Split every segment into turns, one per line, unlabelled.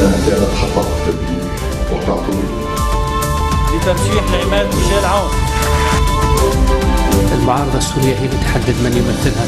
كانت حققت بمحتوى
لترشيح العماد ميشيل عون.
المعارضة السورية هي اللي تحدد من يمثلها.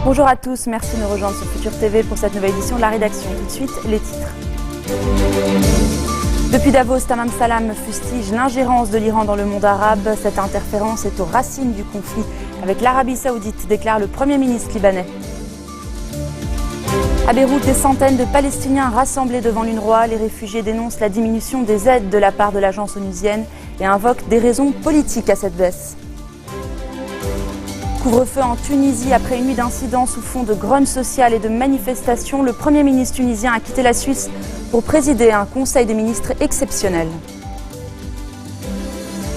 Bonjour à tous, merci de nous rejoindre sur Futur TV pour cette nouvelle édition de la rédaction. Tout de suite, les titres. Depuis Davos, Tamam Salam fustige l'ingérence de l'Iran dans le monde arabe. Cette interférence est aux racines du conflit avec l'Arabie Saoudite, déclare le Premier ministre libanais. À Beyrouth, des centaines de Palestiniens rassemblés devant l'UNRWA. Les réfugiés dénoncent la diminution des aides de la part de l'agence onusienne et invoquent des raisons politiques à cette baisse. Couvre-feu en Tunisie après une nuit d'incidents sous fond de grogne sociale et de manifestations. Le Premier ministre tunisien a quitté la Suisse pour présider un conseil des ministres exceptionnel.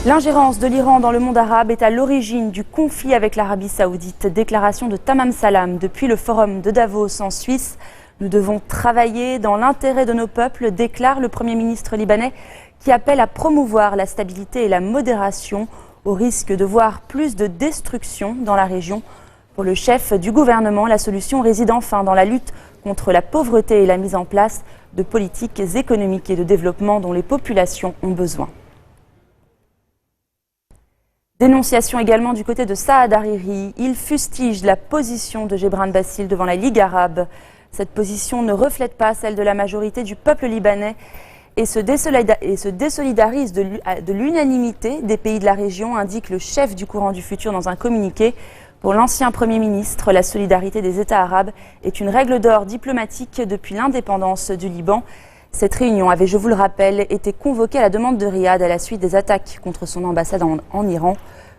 L'ingérence de l'Iran dans le monde arabe est à l'origine du conflit avec l'Arabie Saoudite. Déclaration de Tamam Salam depuis le forum de Davos en Suisse. Nous devons travailler dans l'intérêt de nos peuples, déclare le Premier ministre libanais qui appelle à promouvoir la stabilité et la modération au risque de voir plus de destruction dans la région. Pour le chef du gouvernement, la solution réside enfin dans la lutte contre la pauvreté et la mise en place de politiques économiques et de développement dont les populations ont besoin. Dénonciation également du côté de Saad Hariri. Il fustige la position de Gebran Bassil devant la Ligue arabe. Cette position ne reflète pas celle de la majorité du peuple libanais et se désolidarise de l'unanimité des pays de la région, indique le chef du courant du futur dans un communiqué. Pour l'ancien Premier ministre, la solidarité des États arabes est une règle d'or diplomatique depuis l'indépendance du Liban. Cette réunion avait, je vous le rappelle, été convoquée à la demande de Riyad à la suite des attaques contre son ambassade en Iran.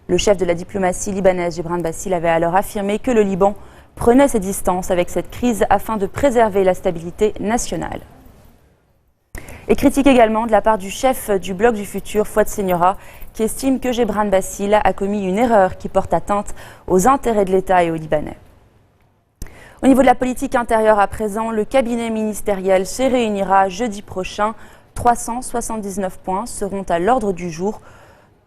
Le chef de la diplomatie libanaise, Gebran Bassil, avait alors affirmé que le Liban prenait ses distances avec cette crise afin de préserver la stabilité nationale. Et critique également de la part du chef du Bloc du Futur, Fouad Seniora, qui estime que Gebran Bassil a commis une erreur qui porte atteinte aux intérêts de l'État et aux Libanais. Au niveau de la politique intérieure à présent, le cabinet ministériel se réunira jeudi prochain. 379 points seront à l'ordre du jour.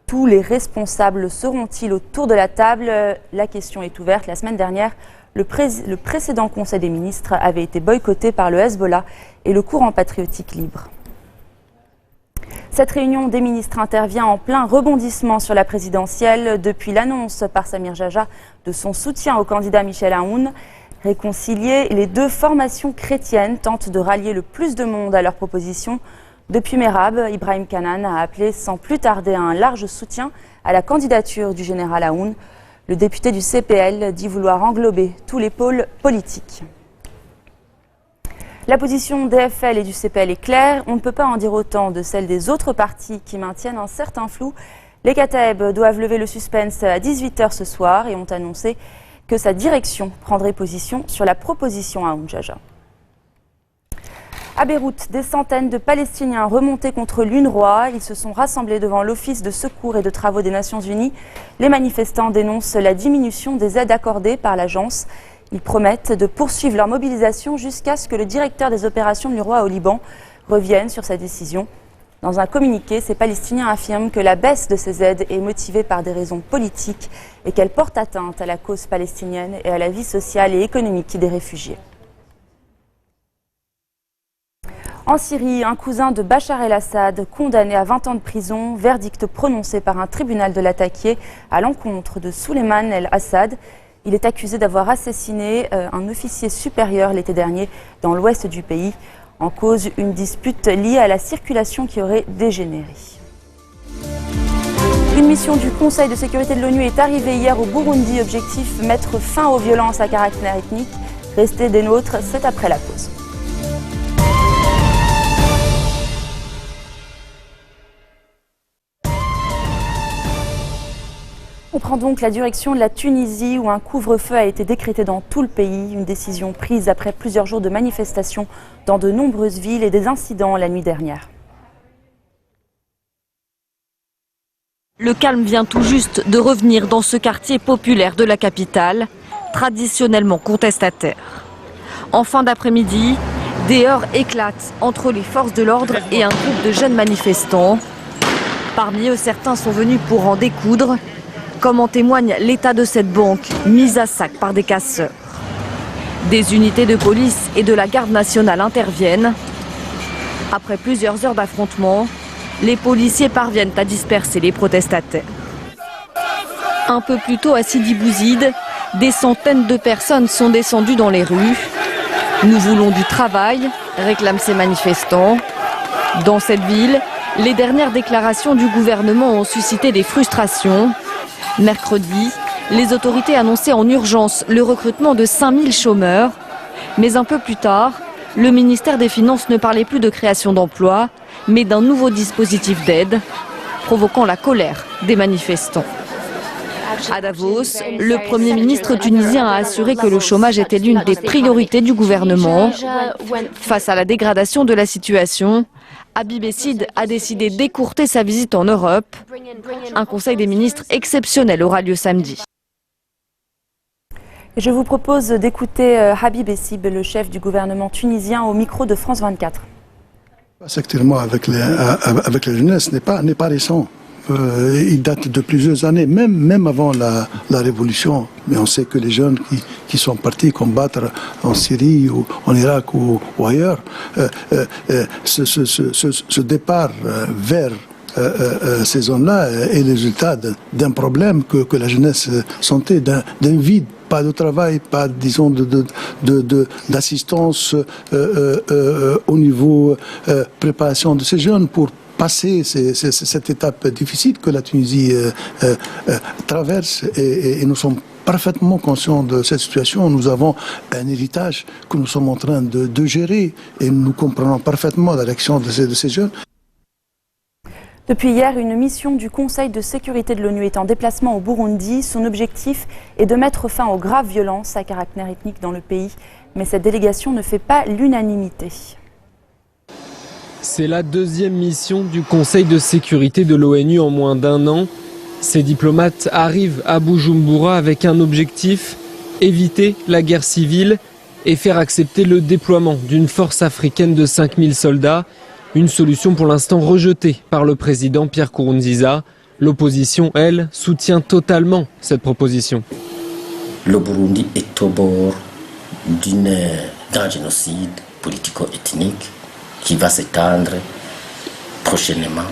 Tous les responsables seront-ils autour de la table? La question est ouverte. La semaine dernière, le précédent Conseil des ministres avait été boycotté par le Hezbollah et le courant patriotique libre. Cette réunion des ministres intervient en plein rebondissement sur la présidentielle depuis l'annonce par Samir Jaja de son soutien au candidat Michel Aoun. Réconcilier les deux formations chrétiennes tentent de rallier le plus de monde à leur proposition. Depuis Merab, Ibrahim Kanan a appelé sans plus tarder à un large soutien à la candidature du général Aoun. Le député du CPL dit vouloir englober tous les pôles politiques. La position DFL et du CPL est claire. On ne peut pas en dire autant de celle des autres partis qui maintiennent un certain flou. Les Kataeb doivent lever le suspense à 18h ce soir et ont annoncé que sa direction prendrait position sur la proposition à Aoun Jaja. À Beyrouth, des centaines de Palestiniens remontés contre l'UNRWA. Ils se sont rassemblés devant l'Office de secours et de travaux des Nations Unies. Les manifestants dénoncent la diminution des aides accordées par l'agence. Ils promettent de poursuivre leur mobilisation jusqu'à ce que le directeur des opérations de l'UNRWA au Liban revienne sur sa décision. Dans un communiqué, ces Palestiniens affirment que la baisse de ces aides est motivée par des raisons politiques et qu'elle porte atteinte à la cause palestinienne et à la vie sociale et économique des réfugiés. En Syrie, un cousin de Bachar el-Assad condamné à 20 ans de prison, verdict prononcé par un tribunal de l'attaqué à l'encontre de Souleymane el-Assad. Il est accusé d'avoir assassiné un officier supérieur l'été dernier dans l'ouest du pays. En cause, une dispute liée à la circulation qui aurait dégénéré. Une mission du Conseil de sécurité de l'ONU est arrivée hier au Burundi. Objectif, mettre fin aux violences à caractère ethnique. Restez des nôtres, c'est après la pause. On prend donc la direction de la Tunisie où un couvre-feu a été décrété dans tout le pays. Une décision prise après plusieurs jours de manifestations dans de nombreuses villes et des incidents la nuit dernière.
Le calme vient tout juste de revenir dans ce quartier populaire de la capitale, traditionnellement contestataire. En fin d'après-midi, des heurts éclatent entre les forces de l'ordre et un groupe de jeunes manifestants. Parmi eux, certains sont venus pour en découdre. comme en témoigne l'état de cette banque mise à sac par des casseurs. Des unités de police et de la garde nationale interviennent. Après plusieurs heures d'affrontement, les policiers parviennent à disperser les protestataires. Un peu plus tôt à Sidi Bouzid, des centaines de personnes sont descendues dans les rues. Nous voulons du travail, réclament ces manifestants. Dans cette ville, les dernières déclarations du gouvernement ont suscité des frustrations. Mercredi, les autorités annonçaient en urgence le recrutement de 5000 chômeurs. Mais un peu plus tard, le ministère des Finances ne parlait plus de création d'emplois, mais d'un nouveau dispositif d'aide, provoquant la colère des manifestants. À Davos, le Premier ministre tunisien a assuré que le chômage était l'une des priorités du gouvernement. Face à la dégradation de la situation, Abiy Bessid a décidé d'écourter sa visite en Europe. Un conseil des ministres exceptionnel aura lieu samedi.
Je vous propose d'écouter Habib Essib, le chef du gouvernement tunisien, au micro de France 24.
Actuellement, avec la jeunesse, n'est pas récent. Il date de plusieurs années, même avant la révolution. Mais on sait que les jeunes qui sont partis combattre en Syrie ou en Irak ou ailleurs, ce départ vers ces zones-là est le résultat d'un problème que la jeunesse sentait, d'un vide. Pas de travail, pas, disons, d'assistance au niveau préparation de ces jeunes pour passer cette étape difficile que la Tunisie traverse et nous sommes parfaitement conscients de cette situation. Nous avons un héritage que nous sommes en train de gérer et nous comprenons parfaitement la réaction de ces jeunes.
Depuis hier, une mission du Conseil de sécurité de l'ONU est en déplacement au Burundi. Son objectif est de mettre fin aux graves violences à caractère ethnique dans le pays. Mais cette délégation ne fait pas l'unanimité.
C'est la deuxième mission du Conseil de sécurité de l'ONU en moins d'un an. Ces diplomates arrivent à Bujumbura avec un objectif, éviter la guerre civile et faire accepter le déploiement d'une force africaine de 5000 soldats. Une solution pour l'instant rejetée par le président Pierre Nkurunziza. L'opposition, elle, soutient totalement cette proposition.
Le Burundi est au bord d'un génocide politico-ethnique qui va s'étendre prochainement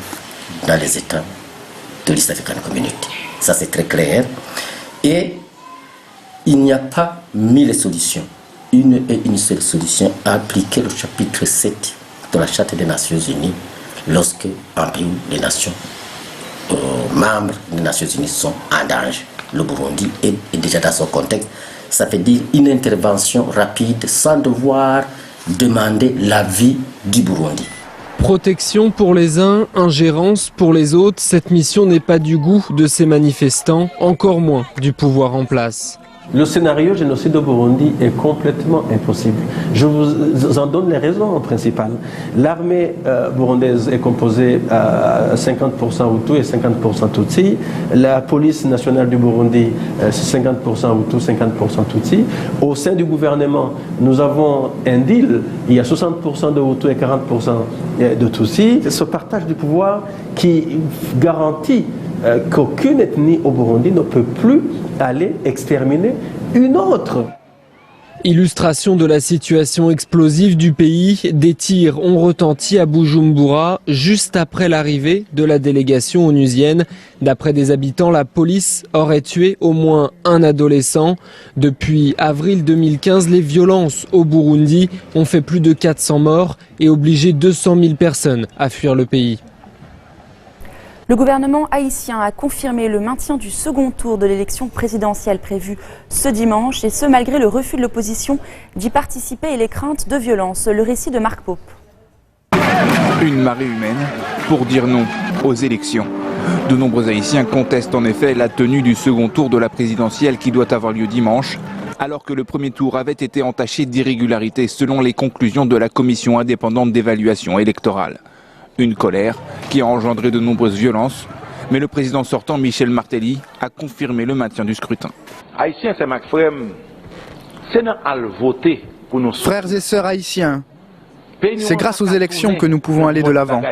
dans les États de l'East African Community. Ça, c'est très clair. Et il n'y a pas mille solutions. Une seule solution, appliquer le chapitre 7 de la Charte des Nations Unies lorsque un pays, les nations membres des Nations Unies sont en danger. Le Burundi est déjà dans son contexte. Ça veut dire une intervention rapide sans devoir demander l'avis du Burundi.
Protection pour les uns, ingérence pour les autres, cette mission n'est pas du goût de ces manifestants, encore moins du pouvoir en place.
Le scénario génocide au Burundi est complètement impossible. Je vous en donne les raisons principales. L'armée burundaise est composée à 50% Hutu et 50% Tutsi. La police nationale du Burundi, c'est 50% Hutu, 50% Tutsi. Au sein du gouvernement, nous avons un deal. Il y a 60% de Hutu et 40% de Tutsi. C'est ce partage du pouvoir qui garantit qu'aucune ethnie au Burundi ne peut plus aller exterminer une autre.
Illustration de la situation explosive du pays, des tirs ont retenti à Bujumbura juste après l'arrivée de la délégation onusienne. D'après des habitants, la police aurait tué au moins un adolescent. Depuis avril 2015, les violences au Burundi ont fait plus de 400 morts et obligé 200 000 personnes à fuir le pays.
Le gouvernement haïtien a confirmé le maintien du second tour de l'élection présidentielle prévue ce dimanche, et ce malgré le refus de l'opposition d'y participer et les craintes de violence. Le récit de Marc Pope.
Une marée humaine pour dire non aux élections. De nombreux Haïtiens contestent en effet la tenue du second tour de la présidentielle qui doit avoir lieu dimanche, alors que le premier tour avait été entaché d'irrégularités selon les conclusions de la commission indépendante d'évaluation électorale. Une colère qui a engendré de nombreuses violences, mais le président sortant Michel Martelly a confirmé le maintien du scrutin.
Haïtiens, c'est ma frère, c'est à voter pour nous.
Frères et sœurs haïtiens, c'est grâce aux élections que nous pouvons aller de l'avant.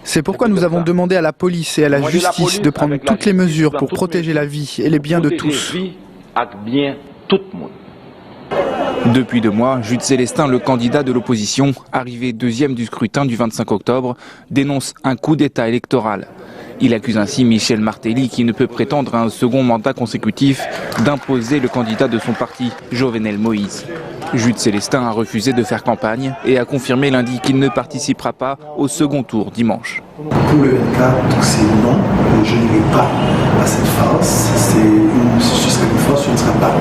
C'est pourquoi nous avons demandé à la police et à la justice de prendre toutes les mesures pour protéger la vie et les biens de tous.
Depuis 2 mois, Jude Célestin, le candidat de l'opposition, arrivé 2e du scrutin du 25 octobre, dénonce un coup d'État électoral. Il accuse ainsi Michel Martelly, qui ne peut prétendre à un second mandat consécutif, d'imposer le candidat de son parti, Jovenel Moïse. Jude Célestin a refusé de faire campagne et a confirmé lundi qu'il ne participera pas au second tour dimanche.
Pour le 24, c'est non, je ne vais pas à cette phase. Ce sera une phase, ce ne sera pas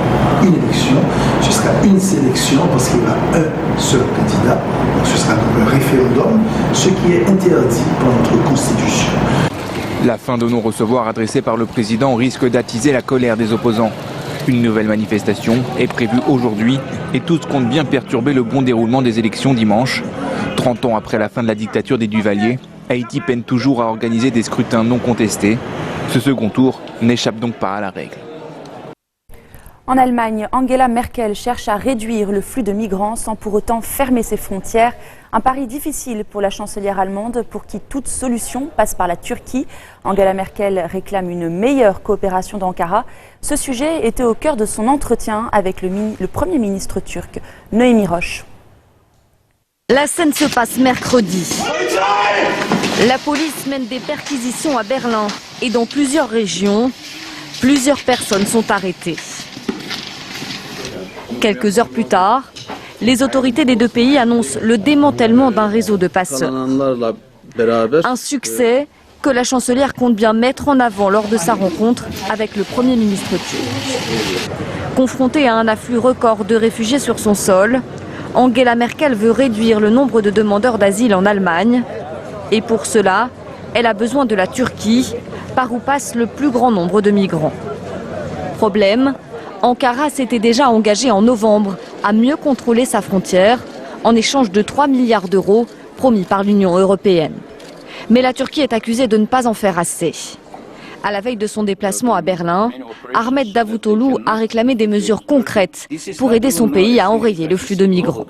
une élection, ce sera une sélection parce qu'il y aura un seul candidat. Donc ce sera un référendum, ce qui est interdit par notre Constitution.
La fin de non-recevoir adressée par le président risque d'attiser la colère des opposants. Une nouvelle manifestation est prévue aujourd'hui et tous comptent bien perturber le bon déroulement des élections dimanche. 30 ans après la fin de la dictature des Duvalier, Haïti peine toujours à organiser des scrutins non contestés. Ce second tour n'échappe donc pas à la règle.
En Allemagne, Angela Merkel cherche à réduire le flux de migrants sans pour autant fermer ses frontières. Un pari difficile pour la chancelière allemande pour qui toute solution passe par la Turquie. Angela Merkel réclame une meilleure coopération d'Ankara. Ce sujet était au cœur de son entretien avec le Premier ministre turc, Noémie Roche.
La scène se passe mercredi. La police mène des perquisitions à Berlin et dans plusieurs régions. Plusieurs personnes sont arrêtées. Quelques heures plus tard, les autorités des deux pays annoncent le démantèlement d'un réseau de passeurs. Un succès que la chancelière compte bien mettre en avant lors de sa rencontre avec le Premier ministre turc. Confrontée à un afflux record de réfugiés sur son sol, Angela Merkel veut réduire le nombre de demandeurs d'asile en Allemagne. Et pour cela, elle a besoin de la Turquie, par où passe le plus grand nombre de migrants. Problème, Ankara s'était déjà engagé en novembre à mieux contrôler sa frontière en échange de 3 milliards d'euros promis par l'Union européenne. Mais la Turquie est accusée de ne pas en faire assez. À la veille de son déplacement à Berlin, Ahmet Davutoğlu a réclamé des mesures concrètes pour aider son pays à enrayer le flux de migrants.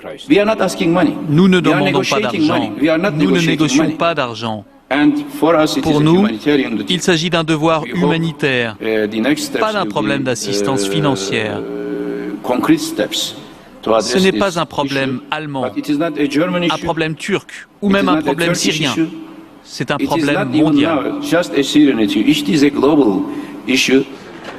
Nous ne demandons pas d'argent, nous ne négocions pas d'argent. Pour nous, il s'agit d'un devoir humanitaire, pas d'un problème d'assistance financière. Ce n'est pas un problème allemand, un problème turc ou même un problème syrien. C'est un problème mondial.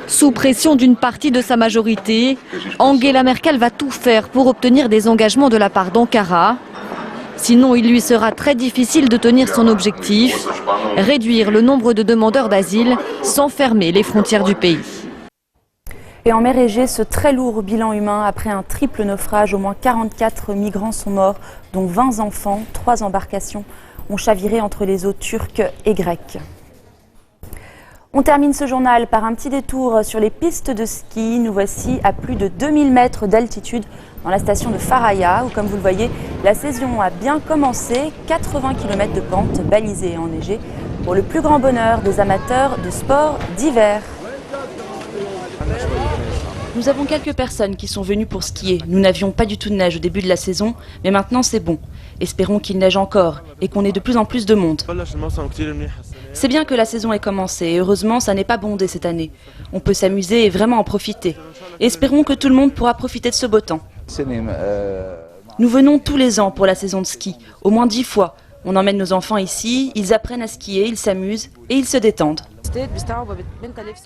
Sous pression d'une partie de sa majorité, Angela Merkel va tout faire pour obtenir des engagements de la part d'Ankara. Sinon, il lui sera très difficile de tenir son objectif, réduire le nombre de demandeurs d'asile sans fermer les frontières du pays.
Et en mer Égée, ce très lourd bilan humain après un triple naufrage, au moins 44 migrants sont morts, dont 20 enfants. 3 embarcations ont chaviré entre les eaux turques et grecques. On termine ce journal par un petit détour sur les pistes de ski. Nous voici à plus de 2000 mètres d'altitude dans la station de Faraya, où, comme vous le voyez, la saison a bien commencé. 80 km de pente balisée et enneigée pour le plus grand bonheur des amateurs de sport d'hiver. Nous avons quelques personnes qui sont venues pour skier. Nous n'avions pas du tout de neige au début de la saison, mais maintenant c'est bon. Espérons qu'il neige encore et qu'on ait de plus en plus de monde. C'est bien que la saison ait commencé et heureusement ça n'est pas bondé cette année. On peut s'amuser et vraiment en profiter. Espérons que tout le monde pourra profiter de ce beau temps. Nous venons tous les ans pour la saison de ski, au moins 10 fois. On emmène nos enfants ici, ils apprennent à skier, ils s'amusent et ils se détendent.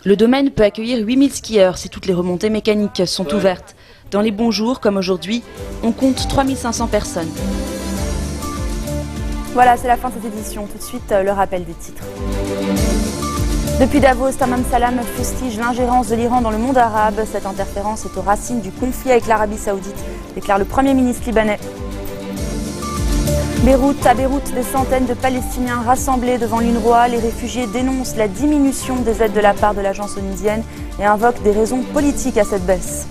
Le domaine peut accueillir 8000 skieurs si toutes les remontées mécaniques sont ouvertes. Dans les bons jours, comme aujourd'hui, on compte 3500 personnes. Voilà, c'est la fin de cette édition. Tout de suite, le rappel des titres. Depuis Davos, Tamam Salam fustige l'ingérence de l'Iran dans le monde arabe. Cette interférence est aux racines du conflit avec l'Arabie Saoudite, déclare le Premier ministre libanais. À Beyrouth, des centaines de Palestiniens rassemblés devant l'UNRWA. Les réfugiés dénoncent la diminution des aides de la part de l'agence onusienne et invoquent des raisons politiques à cette baisse.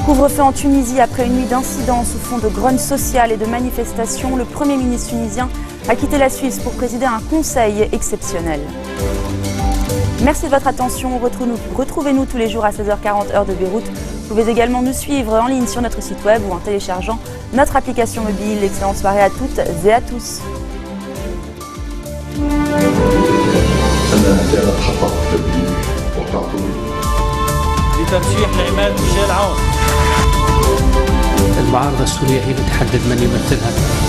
Couvre-feu en Tunisie après une nuit d'incidents sous fond de grogne sociale et de manifestations. Le Premier ministre tunisien a quitté la Suisse pour présider un conseil exceptionnel. Merci de votre attention. Retrouvez-nous tous les jours à 16h40 heure de Beyrouth. Vous pouvez également nous suivre en ligne sur notre site web ou en téléchargeant notre application mobile. Excellente soirée à toutes et à tous.
بترشيح لعماد ميشيل عون.
المعارضة السورية هي اللي تحدد من يمثلها.